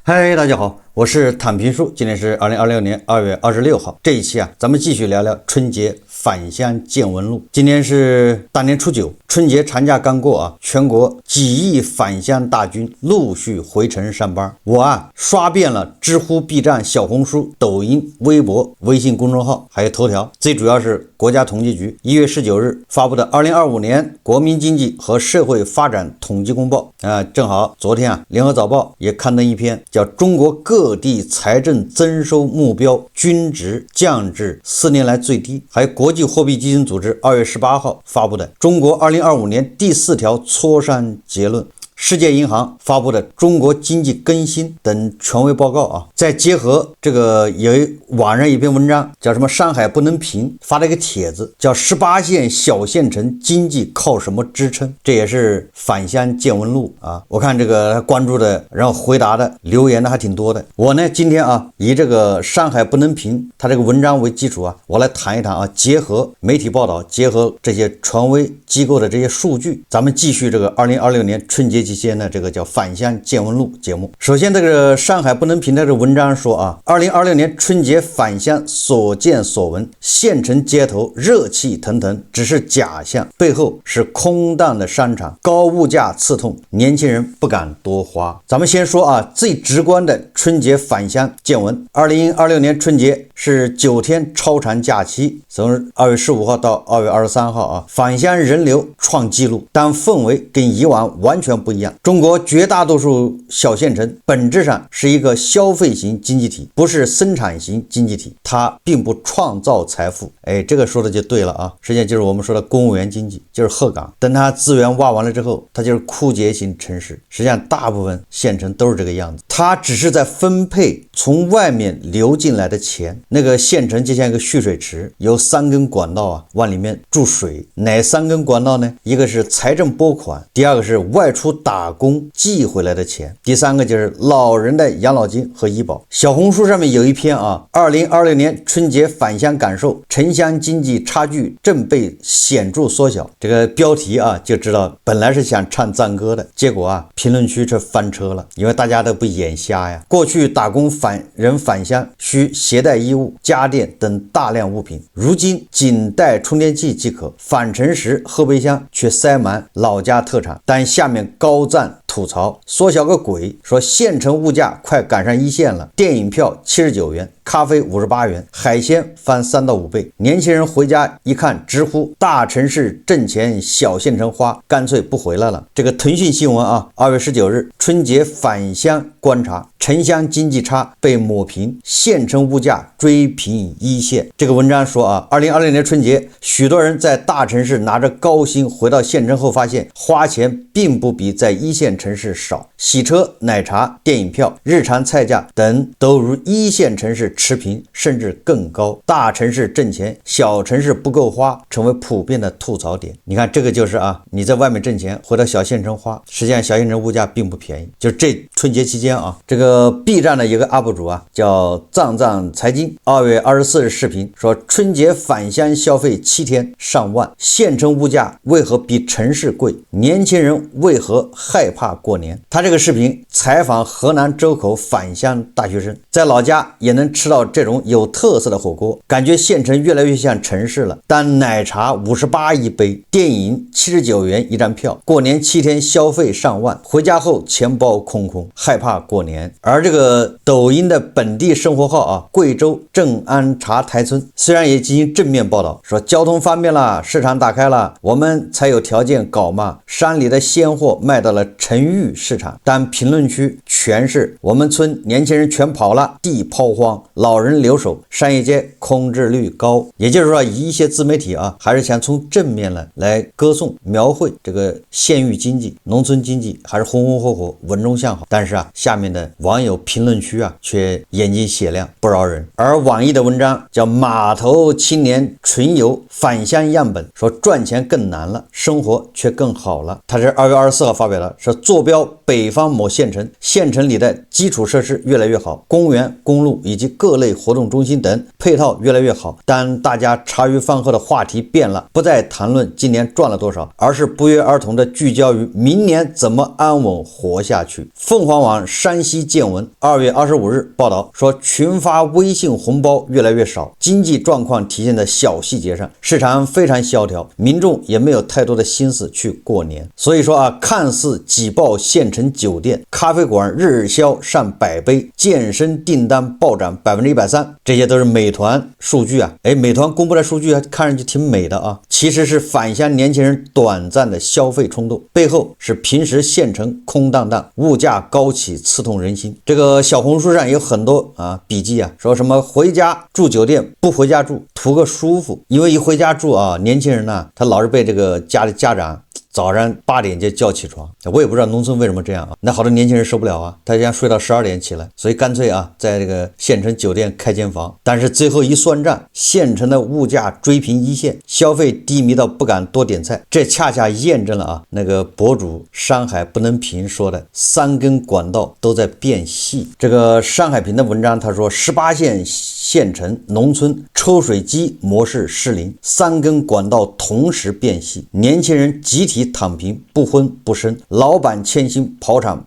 嗨，大家好，我是坦平叔，今天是2026年2月26号。这一期咱们继续聊聊春节返乡见闻录。今天是大年初9，春节长假刚过全国几亿返乡大军陆续回城上班。我刷遍了知乎、B 站、小红书、抖音、微博、微信公众号，还有头条。最主要是国家统计局1月19日发布的2025年国民经济和社会发展统计公报正好昨天联合早报也刊登一篇，叫中国各地财政增收目标均值降至4年来最低。还有国际货币基金组织2月18号发布的中国2025年第4条磋商结论，世界银行发布的中国经济更新等权威报告再结合这个有网上一篇文章叫什么上海不能平，发了一个帖子叫18线小县城经济靠什么支撑，这也是返乡见闻录我看这个关注的然后回答的留言的还挺多的。我呢今天以这个上海不能平他这个文章为基础我来谈一谈结合媒体报道，结合这些权威机构的这些数据，咱们继续这个2026年春节期间的这个叫返乡见闻录节目。首先这个上海不能平的这个文章说2026年春节返乡所见所闻，县城街头热气腾腾只是假象，背后是空荡的商场，高物价刺痛，年轻人不敢多花。咱们先说最直观的春节返乡见闻。2026年春节是9天超长假期，从2月15号到2月23号返乡人流创纪录，但氛围跟以往完全不一样。中国绝大多数小县城本质上是一个消费型经济体，不是生产型经济体，它并不创造财富。这个说的就对了实际上就是我们说的公务员经济，就是鹤岗，等它资源挖完了之后，它就是枯竭型城市。实际上大部分县城都是这个样子，它只是在分配从外面流进来的钱。那个县城就像一个蓄水池，有3根管道往里面注水。哪3根管道呢？一个是财政拨款，第二个是外出打工寄回来的钱，第3个就是老人的养老金和医保。小红书上面有一篇2026年春节返乡感受，城乡经济差距正被显著缩小。这个标题就知道本来是想唱赞歌的，结果评论区却翻车了，因为大家都不眼瞎呀。过去打工人返乡需携带衣物、家电等大量物品，如今仅带充电器即可，返程时后备箱却塞满老家特产。但下面高赞吐槽，缩小个鬼，说县城物价快赶上1线了，电影票79元，咖啡58元，海鲜翻3到5倍。年轻人回家一看知乎，大城市挣钱小县城花，干脆不回来了。这个腾讯新闻2月19日春节返乡观察，城乡经济差被抹平，县城物价追平1线。这个文章说2026年春节，许多人在大城市拿着高薪回到县城后，发现花钱并不比在1线城市少，洗车、奶茶、电影票、日常菜价等都如1线城市持平甚至更高。大城市挣钱，小城市不够花，成为普遍的吐槽点。你看这个就是你在外面挣钱回到小县城花，实际上小县城物价并不便宜。就这春节期间这个 B 站的一个 UP 主叫藏藏财经2月24日视频说，春节返乡消费7天上万，县城物价为何比城市贵，年轻人为何害怕过年。他这个视频采访河南周口返乡大学生，在老家也能吃到这种有特色的火锅，感觉县城越来越像城市了。但奶茶58一杯，电影79元一张票，过年7天消费上万，回家后钱包空空，害怕过年。而这个抖音的本地生活号贵州正安茶台村虽然也进行正面报道，说交通方便了，市场打开了，我们才有条件搞嘛，山里的鲜货卖到了成渝市场，但评论区全是我们村年轻人全跑了，地抛荒，老人留守，商业街空置率高。也就是说一些自媒体还是想从正面来歌颂描绘这个县域经济、农村经济还是红红火火、稳中向好。但是下面的网友评论区却眼睛雪亮，不饶人。而网易的文章叫码头青年纯游返乡样本，说赚钱更难了，生活却更好了。他是2月24号发表的，说坐标北方某县城，县城里的基础设施越来越好，公园、公路以及各类活动中心等配套越来越好。但大家茶余饭后的话题变了，不再谈论今年赚了多少，而是不约而同的聚焦于明年怎么安稳活下去。凤凰网山西见闻2月25日报道说，群发微信红包越来越少，经济状况体现在小细节上，市场非常萧条，民众也没有太多的心思去过年。所以说啊，看似挤爆县城酒店、咖啡馆日销上百杯，健身订单暴涨130%，这些都是美团数据啊。美团公布的数据看上去挺美的啊，其实是返乡年轻人短暂的消费冲动，背后是平时县城空荡荡，物价高企，刺痛人心。这个小红书上有很多笔记啊，说什么回家住酒店不回家住，图个舒服。因为一回家住啊，年轻人呢，他老是被这个家里家长早上8点就叫起床，我也不知道农村为什么这样啊。那好多年轻人受不了啊，他想睡到12点起来，所以干脆啊，在这个县城酒店开间房。但是最后一算账，县城的物价追平一线，消费低迷到不敢多点菜。这恰恰验证了啊，那个博主山海不能平说的3根管道都在变细。这个山海平的文章他说，18线县城农村抽水机模式失灵，3根管道同时变细，年轻人集体躺平，不婚不生，老板欠薪破产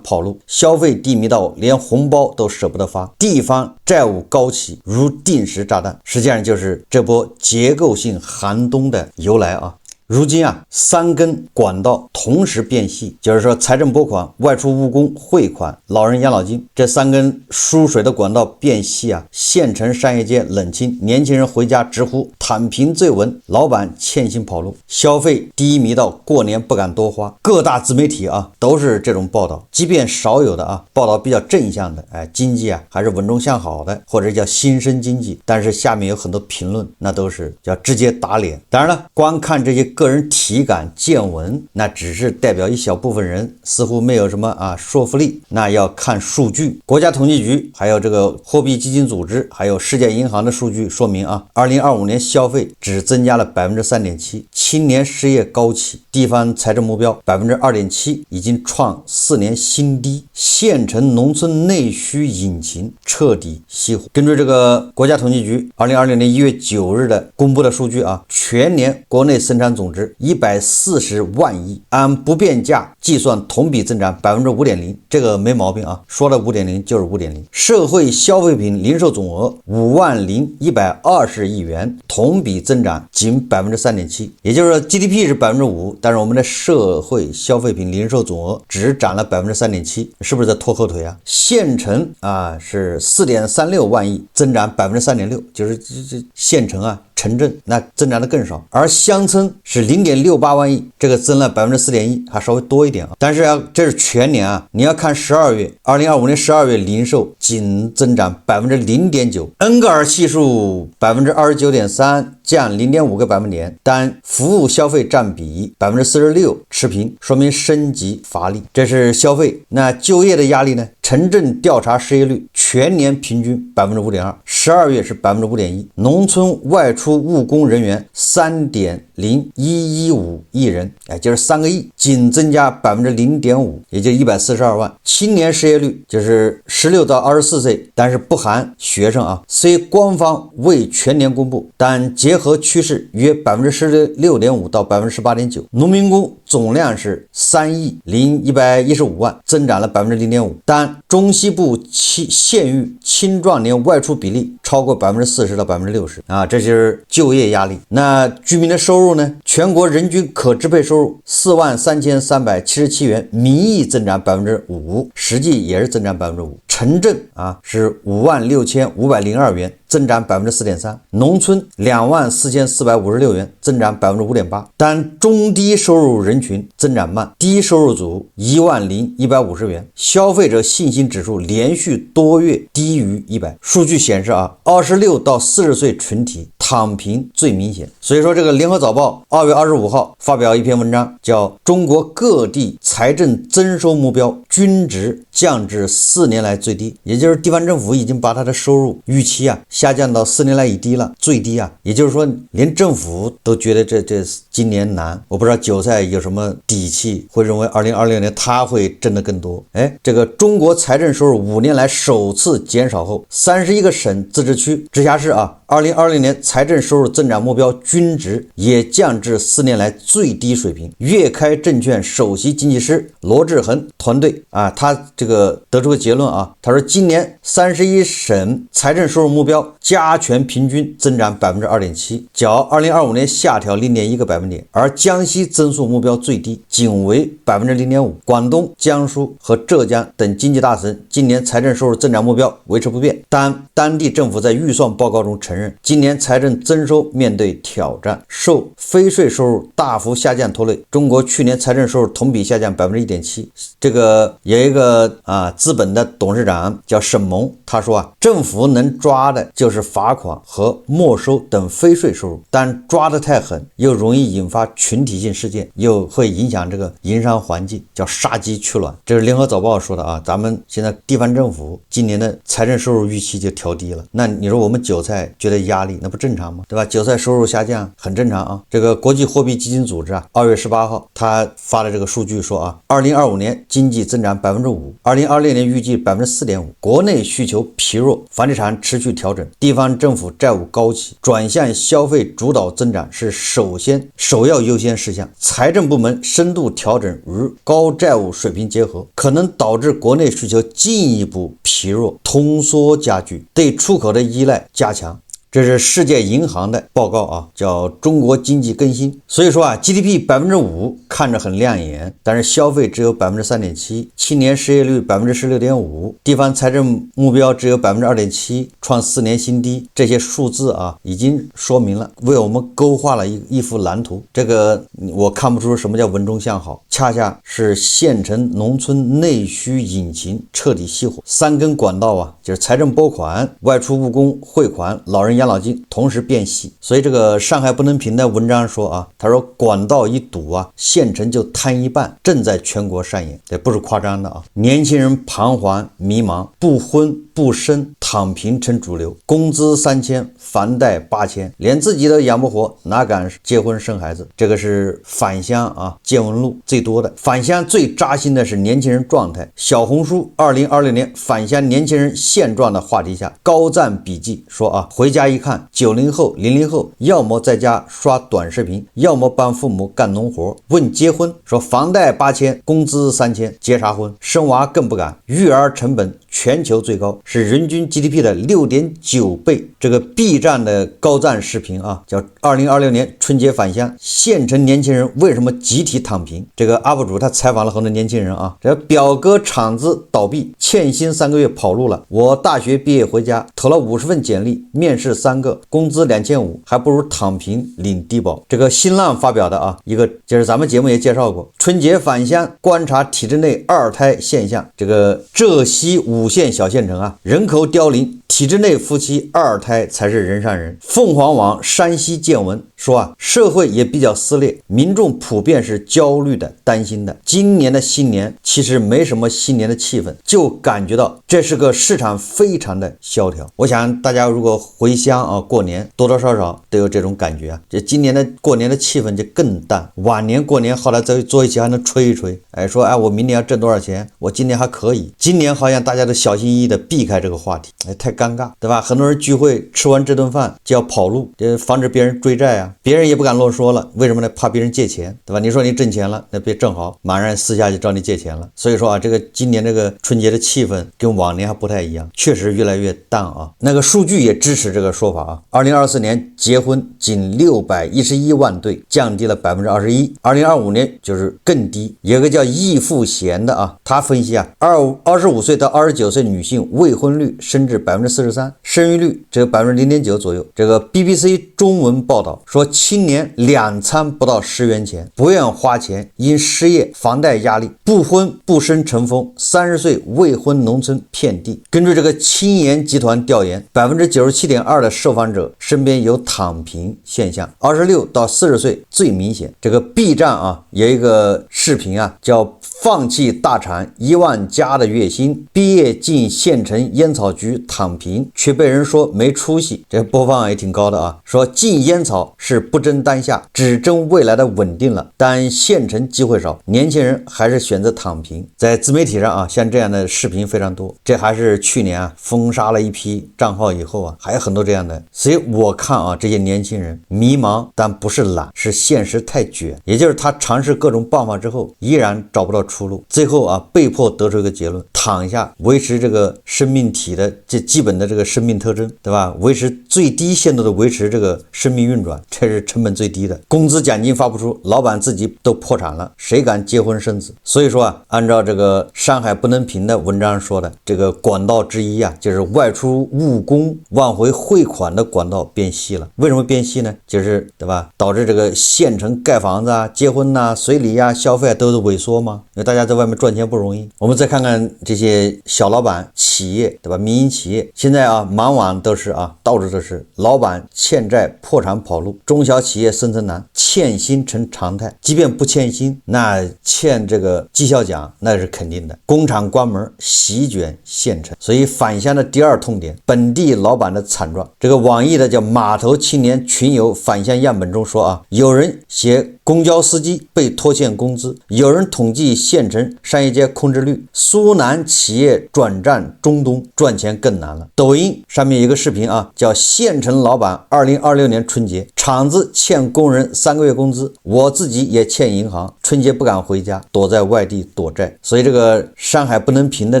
跑路，消费低迷到连红包都舍不得发，地方债务高企如定时炸弹，实际上就是这波结构性寒冬的由来啊。如今啊，3根管道同时变细，就是说财政拨款、外出务工、汇款、老人养老金，这3根输水的管道变细啊，县城商业街冷清，年轻人回家直呼躺平最稳，老板欠薪跑路，消费低迷到过年不敢多花。各大自媒体啊都是这种报道，即便少有的报道比较正向的，经济还是稳中向好的，或者叫新生经济，但是下面有很多评论，那都是叫直接打脸。当然了，光看这些个人体感见闻，那只是代表一小部分人，似乎没有什么说服力。那要看数据，国家统计局还有这个货币基金组织还有世界银行的数据说明2025年消费只增加了 3.7%， 青年失业高企，地方财政目标 2.7% 已经创4年新低，县城农村内需引擎彻底熄火。根据这个国家统计局2020年1月9日的公布的数据全年国内生产总值140万亿，按不变价计算同比增长 5.0%， 这个没毛病说了 5.0 就是 5.0。 社会消费品零售总额50120亿元，同比增长仅 3.7%， 也就是说 GDP 是 5%， 但是我们的社会消费品零售总额只涨了 3.7%， 是不是在拖后腿啊？县城是 4.36 万亿，增长 3.6%， 就是这县城城镇那增长的更少，而乡村是 0.68 万亿，这个增了 4.1%， 还稍微多一点但是这是全年你要看12月2025年12月零售仅增长 0.9%， 恩格尔系数 29.3%， 降 0.5 个百分点，但服务消费占比 46%， 持平，说明升级乏力。这是消费。那就业的压力呢？城镇调查失业率全年平均 5.2%， 12月是 5.1%， 农村外出务工人员 3.0115 亿人，就是3个亿，仅增加 0.5%， 也就142万。青年失业率就是16到24岁，但是不含学生虽官方未全年公布，但结合趋势约 16.5% 到 18.9%。 农民工总量是3亿0115万，增长了 0.5%， 但中西部县域青壮年外出比例超过 40% 到 60%， 这就是就业压力。那居民的收入呢？全国人均可支配收入43377元，名义增长 5%， 实际也是增长 5%。城镇是56502元，增长 4.3%， 农村24456元，增长 5.8%。 但中低收入人群增长慢，低收入组10150元，消费者信心指数连续多月低于100。数据显示26到40岁群体躺平最明显。所以说这个联合早报2月25号发表一篇文章，叫《中国各地财政增收目标均值降至4年来最低》，也就是地方政府已经把它的收入预期下降到4年来以低了，最低啊！也就是说，连政府都觉得这今年难。我不知道韭菜有什么底气，会认为2026年他会挣得更多。这个中国财政收入5年来首次减少后，31个省、自治区、直辖市2020年财政收入增长目标均值也降至4年来最低水平。粤开证券首席经济师罗志恒团队他这个得出个结论他说今年31省财政收入目标加权平均增长 2.7%， 较2025年下调 0.1个百分点，而江西增速目标最低，仅为 0.5%。广东、江苏和浙江等经济大省今年财政收入增长目标维持不变，但当地政府在预算报告中承认，今年财政增收面对挑战，受非税收入大幅下降拖累，中国去年财政收入同比下降 1.7%。这个有一个资本的董事长叫沈萌，他说政府能抓的就是罚款和没收等非税收入，但抓得太狠又容易引发群体性事件，又会影响这个营商环境，叫杀鸡取卵。这是联合早报说的咱们现在地方政府今年的财政收入预期就调低了，那你说我们韭菜觉得压力，那不正常吗？对吧？韭菜收入下降很正常这个国际货币基金组织2月18号他发的这个数据说2025年经济增长 5%，2026年预计 4.5%， 国内需求疲弱，房地产持续调整，地方政府债务高企，转向消费主导增长是首要优先事项。财政部门深度调整与高债务水平结合，可能导致国内需求进一步疲弱，通缩加剧，对出口的依赖加强。这是世界银行的报告叫中国经济更新。所以说GDP 5%看着很亮眼，但是消费只有 3.7%， 青年失业率 16.5%， 地方财政目标只有 2.7%， 创4年新低。这些数字已经说明了，为我们勾画了一幅蓝图。这个我看不出什么叫稳中向好，恰恰是县城农村内需引擎彻底熄火。3根管道就是财政拨款、外出务工汇款、老人养老金同时变细。所以这个上海不能评的文章说他说管道一堵县城就瘫一半，正在全国上演，这不是夸张的年轻人彷徨迷茫，不婚不生，躺平成主流，工资3000，房贷8000，连自己都养不活，哪敢结婚生孩子？这个是返乡见闻录最多的。返乡最扎心的是年轻人状态。小红书2026年返乡年轻人现状的话题下高赞笔记说回家一看，90后、00后要么在家刷短视频，要么帮父母干农活。问结婚，说房贷8000，工资3000，结啥婚？生娃更不敢，育儿成本全球最高，是人均 GDP 的 6.9 倍。这个 B 站的高赞视频叫2026年春节返乡，县城年轻人为什么集体躺平？这个 UP 主他采访了很多年轻人这表哥厂子倒闭，欠薪3个月跑路了，我大学毕业回家投了50份简历，面试3个，工资2500，还不如躺平领低保。这个新浪发表的一个就是咱们节目也介绍过，春节返乡观察体制内二胎现象。这个浙西5线小县城人口凋零，体制内夫妻二胎才是人上人。凤凰网山西见闻说社会也比较撕裂，民众普遍是焦虑的、担心的。今年的新年其实没什么新年的气氛，就感觉到这是个市场非常的萧条。我想大家如果回乡过年，多多少少都有这种感觉这今年的过年的气氛就更淡。往年过年好歹坐一起还能吹一吹，说我明年要挣多少钱，我今年还可以。今年好像大家都小心翼翼的避开这个话题，太尴尬，对吧？很多人聚会吃完这顿饭就要跑路，防止别人追债别人也不敢啰嗦了。为什么呢？怕别人借钱，对吧？你说你挣钱了，那别正好马上私下就找你借钱了。所以说这个今年这个春节的气氛跟往年还不太一样，确实越来越淡那个数据也支持这个说法2024年结婚仅611万对，降低了 21%。 2025年就是更低。有个叫易富贤的他分析25岁到29岁女性未婚率升至 43%， 生育率这个 0.9% 左右。这个 BBC 中文报道说，青年2餐不到10元钱，不愿花钱，因失业房贷压力，不婚不生成风，30岁未婚农村遍地。根据这个青研集团调研，97.2% 的受访者身边有躺平现象，26到40岁最明显。这个 B 站有一个视频叫放弃大厂1万加的月薪，毕业进县城烟草局躺平，却被人说没出息，这播放也挺高的啊。说禁烟草是不争当下，只争未来的稳定了，但县城机会少，年轻人还是选择躺平。在自媒体上啊，像这样的视频非常多，这还是去年啊封杀了一批账号以后啊，还有很多这样的。所以我看啊，这些年轻人迷茫，但不是懒，是现实太卷，也就是他尝试各种办法之后，依然找不到出路，最后啊被迫得出一个结论，躺下，维持这个生命体的这基本的这个生命特征，对吧？维持最低限度的维持这个生命运转，这是成本最低的。工资奖金发不出，老板自己都破产了，谁敢结婚生子？所以说啊，按照这个山海不能平的文章说的，这个管道之一啊，就是外出务工往回汇款的管道变细了。为什么变细呢？就是对吧？导致这个县城盖房子啊、结婚啊、随礼啊、消费都是萎缩吗？因为大家在外面赚钱不容易。我们再看看这些小老板、企业，对吧？民营企业现在啊，满网都是啊，到处都是老板欠债破产跑路，中小企业生存难，欠薪成常态。即便不欠薪，那欠这个绩效奖那是肯定的。工厂关门，席卷县城。所以返乡的第二痛点，本地老板的惨状。这个网易的叫码头青年群友返乡样本中说啊，有人写公交司机被拖欠工资，有人统计县城商业街空置率，苏南企业转战中东赚钱更难了。抖音上面有一个视频啊，叫县城老板2026年春节厂子欠工人3个月工资，我自己也欠银行，春节不敢回家，躲在外地躲债。所以这个山海不能平的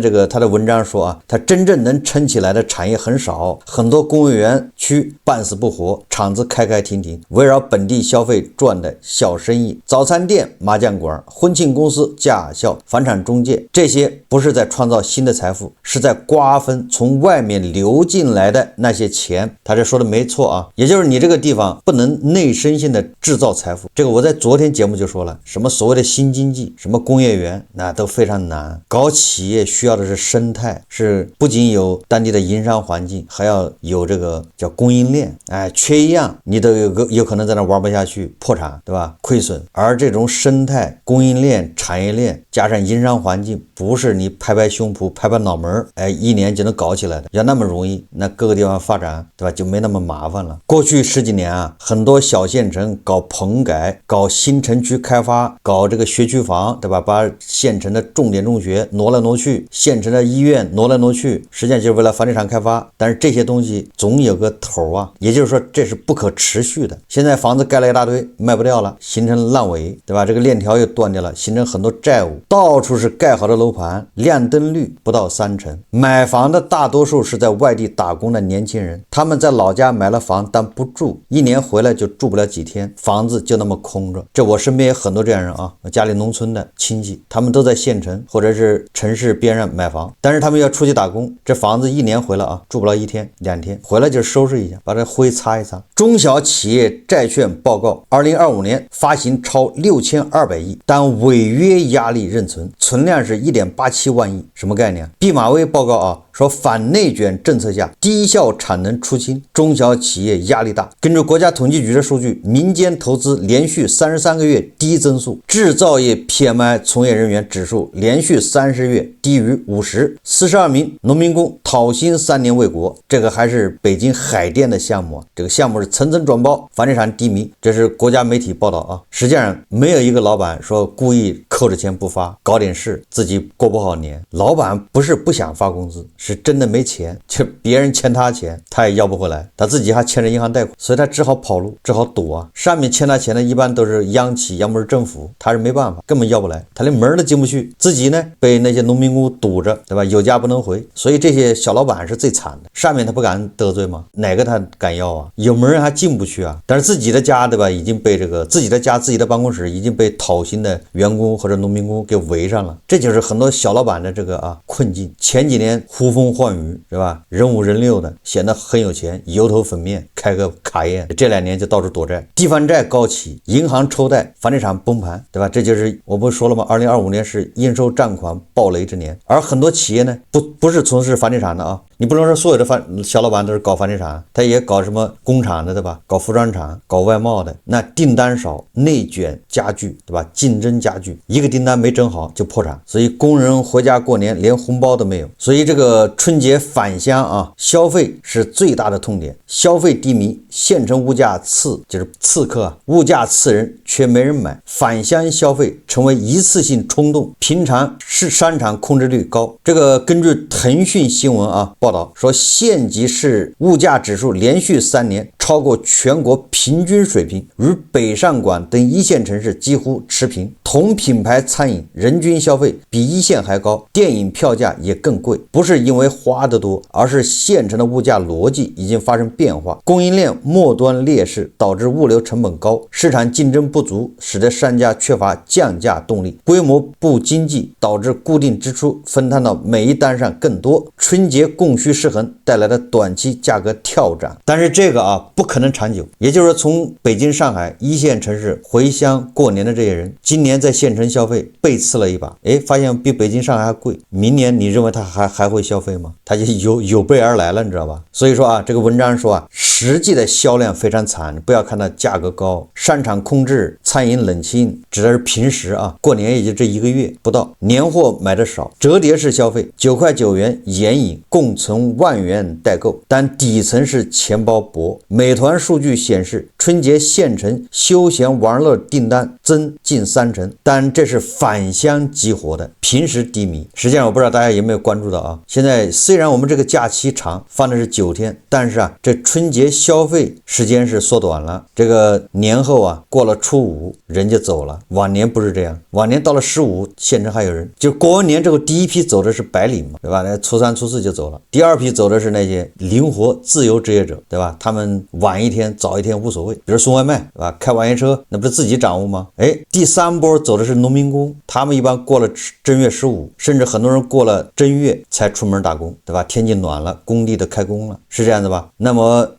这个他的文章说啊，他真正能撑起来的产业很少，很多工业园区半死不活，厂子开开停停，围绕本地消费赚的小生意，早餐店、麻将馆、婚庆公司、驾校、房产中介，这些不是在创造新的财富，是在瓜分从外面流进来的那些钱。他这说的没错啊，也就是你这个地方不能内生性的制造财富。这个我在昨天节目就说了，什么所谓的新经济，什么工业园，那都非常难。搞企业需要的是生态，是不仅有当地的营商环境，还要有这个叫供应链。哎，缺一样你都有可能在那玩不下去，破产，对吧？亏损。而这种生态、供应链、产业链加上营商环境，不是你拍拍胸脯、拍拍脑门，哎，一年就能搞起来的。要那么容易，那各个地方发展，对吧？就没那么麻烦了。过去10几年啊，很多小县城搞棚改、搞新城区开发、搞这个学区房，对吧？把县城的重点中学挪来挪去，县城的医院挪来挪去，实际上就是为了房地产开发。但是这些东西总有个头啊，也就是说这是不可持续的。现在房子盖了一大堆，卖不掉了，形成烂尾，对吧？这个链条又断掉了，形成很多债务，到处是盖好的楼盘，亮灯率不到30%。买房的大多数是在外地打工的年轻人，他们在老家买了房但不住，一年回来就住不了几天，房子就那么空着。这我身边有很多这样人啊，家里农村的亲戚，他们都在县城或者是城市边上买房，但是他们要出去打工，这房子一年回来啊，住不了1天2天，回来就收拾一下，把这灰擦一擦。中小企业债券报告2025年发行超6200亿，但违约压力仍存，存量是1.87万亿。什么概念？毕马威报告啊，说反内卷政策下低效产能出清，中小企业压力大。根据国家统计局的数据，民间投资连续33个月低增速，制造业 PMI 从业人员指数连续30月低于50，42名农民工讨薪3年未果。这个还是北京海淀的项目，这个项目是层层转包，房地产低迷，这是国家媒体报道啊。实际上没有一个老板说故意扣着钱不发，搞点事自己过不好年。老板不是不想发工资，是真的没钱，就别人欠他钱他也要不回来，他自己还欠着银行贷款，所以他只好跑路，只好赌啊。上面欠他钱的一般都是央企要么是政府，他是没办法，根本要不来，他连门都进不去，自己呢被那些农民工堵着，对吧？有家不能回，所以这些小老板是最惨的。上面他不敢得罪吗？哪个他敢要啊？有门还进不去啊。但是自己的家，对吧，已经被这个自己的家自己的办公室已经被讨薪的员工或者农民工给围上了。这就是很多小老板的这个困境。前几年呼风唤雨，是吧？人五人六的，显得很有钱，油头粉面，开个卡宴。这2年就到处躲债，地方债高企，银行抽贷，房地产崩盘，对吧？这就是我不是说了吗？2025年是应收账款暴雷之年。而很多企业呢，不是从事房地产的啊，你不能说所有的小老板都是搞房地产，他也搞什么工厂的，对吧？搞服装厂、搞外贸的，那订单少，内卷加剧，对吧？竞争加剧，一个订单没整好就破产，所以工人回家过年连红包都没有。所以这个春节返乡啊，消费是最大的痛点，消费低迷，县城物价就是刺客啊，物价刺人却没人买，返乡消费成为一次性冲动，平常是商场控制率高。这个根据腾讯新闻啊报道说，县级市物价指数连续3年超过全国平均水平，与北上广等一线城市几乎持平。同品牌餐饮人均消费比一线还高，电影票价也更贵，不是因为花得多，而是县城的物价逻辑已经发生变化，供应链末端劣势导致物流成本高，市场竞争不足，使得商家缺乏降价动力，规模不经济导致固定支出分摊到每一单上更多，春节供需失衡带来的短期价格跳涨。但是这个不可能长久，也就是说从北京、上海一线城市回乡过年的这些人，今年在县城消费被刺了一把，发现比北京、上海还贵，明年你认为他还会消费吗？他就有备而来了，你知道吧？所以说这个文章说实际的销量非常惨，不要看它价格高，商场控制，餐饮冷清，指的是平时过年也就这1个月不到，年货买的少，折叠式消费，9块9元眼影共存万元代购，但底层是钱包薄。美团数据显示，春节县城休闲玩乐订单增近30%，但这是返乡激活的，平时低迷。实际上我不知道大家有没有关注到现在虽然我们这个假期长，放的是9天，但是这春节消费时间是缩短了。这个年后过了初5人就走了，往年不是这样，往年到了15县城还有人，就过完年之后第一批走的是白领嘛，对吧？初3、初4就走了，第二批走的是那些灵活自由职业者，对吧？他们晚一天早一天无所谓，比如送外卖，对吧？开网约车那不是自己掌握吗？第3波走的是农民工，他们一般过了正月15，甚至很多人过了正月才出门打工，对吧？天气暖了，工地都开工了，是这样的吧？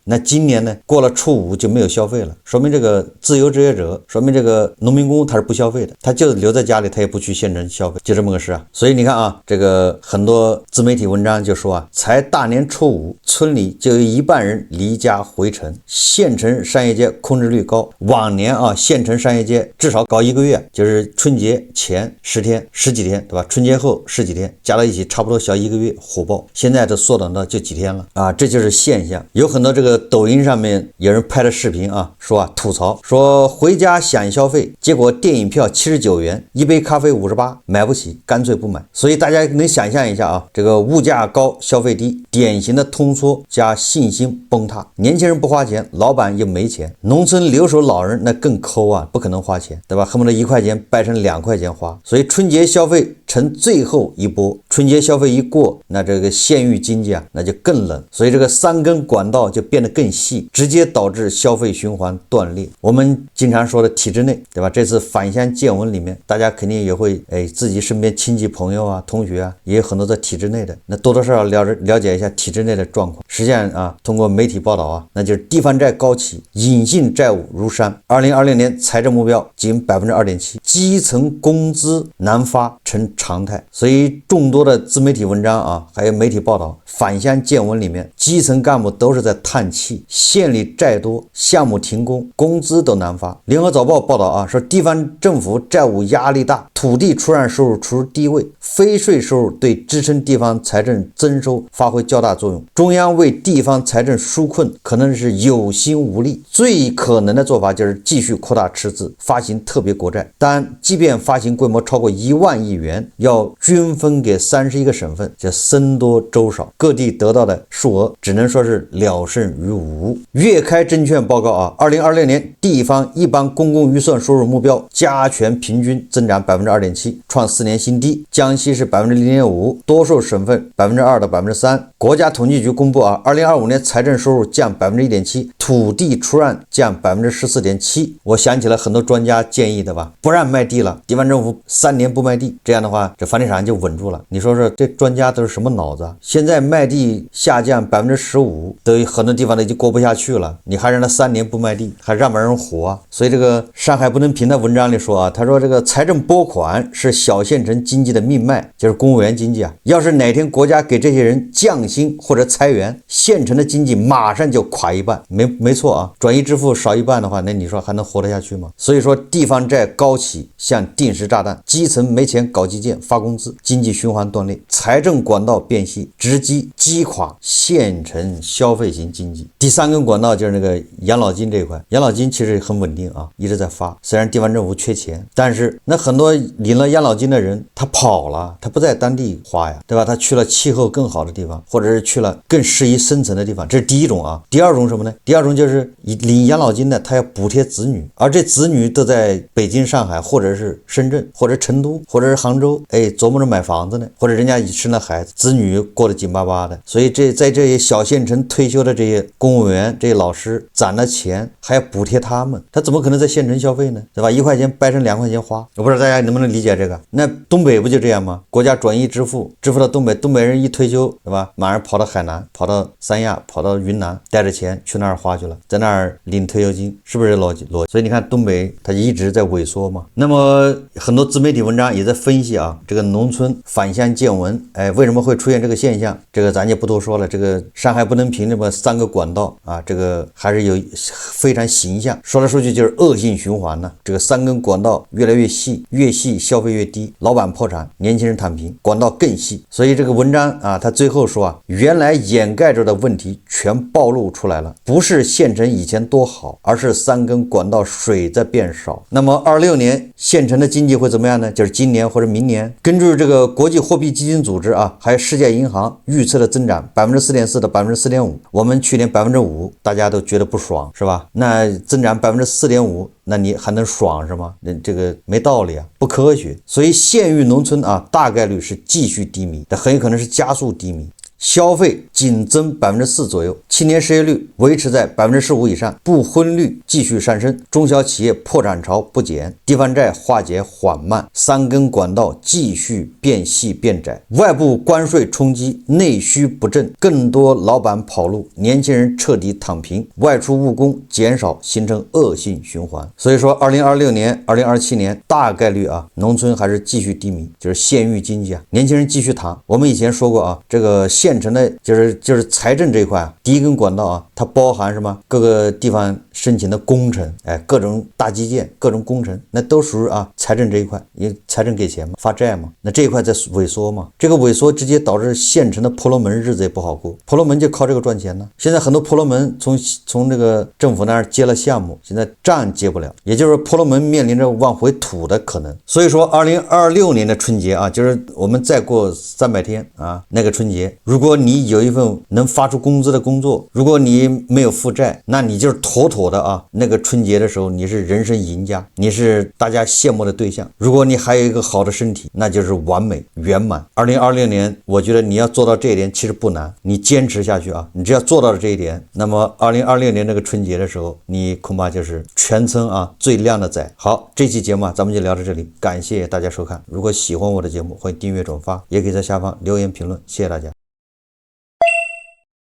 那今年呢，过了初5就没有消费了，说明这个自由职业者，说明这个农民工他是不消费的，他就留在家里，他也不去县城消费，就这么个事所以你看这个很多自媒体文章就说才大年初5，村里就有1半人离家回城，县城商业街控制率高。往年县城商业街至少搞1个月，就是春节前10天、10几天，对吧？春节后10几天，加到一起差不多小1个月，火爆。现在都缩短到就几天了这就是现象。有很多这个抖音上面有人拍的视频说吐槽说回家想消费，结果电影票79元，一杯咖啡58，买不起，干脆不买。所以大家能想象一下这个物价高，消费低，典型的通缩加信心崩塌。年轻人不花钱，老板又没钱，农村留守老人那更抠不可能花钱，对吧？恨不得1块钱掰成2块钱花。所以春节消费成最后一波，春节消费一过，那这个县域经济那就更冷，所以这个3根管道就变得更细，直接导致消费循环断裂。我们经常说的体制内，对吧？这次返乡见闻里面，大家肯定也会自己身边亲戚朋友同学也有很多在体制内的，那多多少少了解一下体制内的状况。实际上通过媒体报道那就是地方债高企，隐性债务如山，2020年财政目标仅 2.7%， 基层工资难发成常态。所以众多的自媒体文章还有媒体报道，返乡见闻里面基层干部都是在叹气，县里债多，项目停工，工资都难发。联合早报报道说地方政府债务压力大，土地出让收入处于低位，非税收入对支撑地方财政增收发挥较大作用，中央为地方财政纾困可能是有心无力，最可能的做法就是继续扩大赤字，发行特别国债，但即便发行规模超过1万亿元，要均分给31个省份，就僧多粥少，各地得到的数额只能说是了胜于无。粤开证券报告2026年地方一般公共预算收入目标加权平均增长 2.7%， 创4年新低，江西是 0.5%， 多数省份 2%到 3%。国家统计局公布2025年财政收入降 1.1%， 14.7%，土地出让降14.7%。我想起了很多专家建议的吧，不让卖地了，地方政府3年不卖地，这样的话这房地产就稳住了。你说说这专家都是什么脑子啊？现在卖地下降15%，都很多地方都已经过不下去了，你还让他3年不卖地，还让不让人活啊？所以这个上海不能平的文章里说啊，他说这个财政拨款是小县城经济的命脉，就是公务员经济啊。要是哪天国家给这些人降薪或者裁员，县城的经济马上就垮一半。没错啊，转移支付少一半的话，那你说还能活得下去吗？所以说地方债高企像定时炸弹，基层没钱搞基建发工资，经济循环断裂，财政管道变细，直击垮县城消费型经济。第3根管道就是那个养老金这一块，养老金其实很稳定啊，一直在发。虽然地方政府缺钱，但是那很多领了养老金的人他跑了，他不在当地花呀，对吧？他去了气候更好的地方，或者是去了更适宜生存的地方，这是第一种啊。第二种什么呢？第二种就是领养老金的他要补贴子女，而这子女都在北京、上海，或者是深圳，或者成都，或者是杭州，琢磨着买房子呢，或者人家生了孩子，子女过得紧巴巴的。所以在这些小县城退休的这些公务员、这些老师攒了钱，还要补贴他们，他怎么可能在县城消费呢？对吧？1块钱掰成2块钱花，我不知道大家能不能理解这个。那东北不就这样吗？国家转移支付到东北，东北人一退休，对吧？马上跑到海南，跑到三亚，跑到云南，带着钱去那儿花去了，在那儿领退休金，是不是逻辑？所以你看东北它一直在萎缩嘛。那么很多自媒体文章也在分析啊，这个农村返乡见闻，为什么会出现这个现象？这个咱就不多说了。这个上海不能平这么3个管道啊，这个还是有非常形象。说来说去就是恶性循环呢。这个3根管道越来越细，越细消费越低，老板破产，年轻人躺平，管道更细。所以这个文章啊，他最后说啊，原来掩盖着的问题全暴露出来了，不是县城以前多好，而是3根管道水在变少。那么26年县城的经济会怎么样呢？就是今年或者明年，根据这个国际货币基金组织啊，还有世界银行预测的增长4.4%到4.5%，我们去年5%，大家都觉得不爽是吧？那增长4.5%，那你还能爽是吗？这个没道理啊，不科学。所以县域农村啊，大概率是继续低迷，但很有可能是加速低迷。消费仅增4%左右，青年失业率维持在15%以上，不婚率继续上升，中小企业破产潮不减，地方债化解缓慢，3根管道继续变细变窄，外部关税冲击，内需不振，更多老板跑路，年轻人彻底躺平，外出务工减少，形成恶性循环。所以说2026年、2027年大概率啊，农村还是继续低迷，就是县域经济啊，年轻人继续躺。我们以前说过啊，这个县城的就是财政这一块啊，第1根管道啊，它包含什么？各个地方申请的工程，各种大基建，各种工程，那都属于啊财政这一块，因为财政给钱嘛，发债嘛，那这一块在萎缩嘛，这个萎缩直接导致县城的婆罗门日子也不好过，婆罗门就靠这个赚钱呢。现在很多婆罗门从这个政府那儿接了项目，现在账接不了，也就是婆罗门面临着往回吐的可能。所以说2026年的春节啊，就是我们再过300天啊，那个春节，如果你有一份能发出工资的工作，如果你没有负债，那你就是妥妥的啊，那个春节的时候你是人生赢家，你是大家羡慕的对象。如果你还有一个好的身体，那就是完美圆满。2026年我觉得你要做到这一点其实不难，你坚持下去啊，你只要做到了这一点，那么2026年那个春节的时候，你恐怕就是全村啊最靓的仔。好，这期节目啊咱们就聊到这里，感谢大家收看。如果喜欢我的节目，欢迎订阅转发，也可以在下方留言评论，谢谢大家。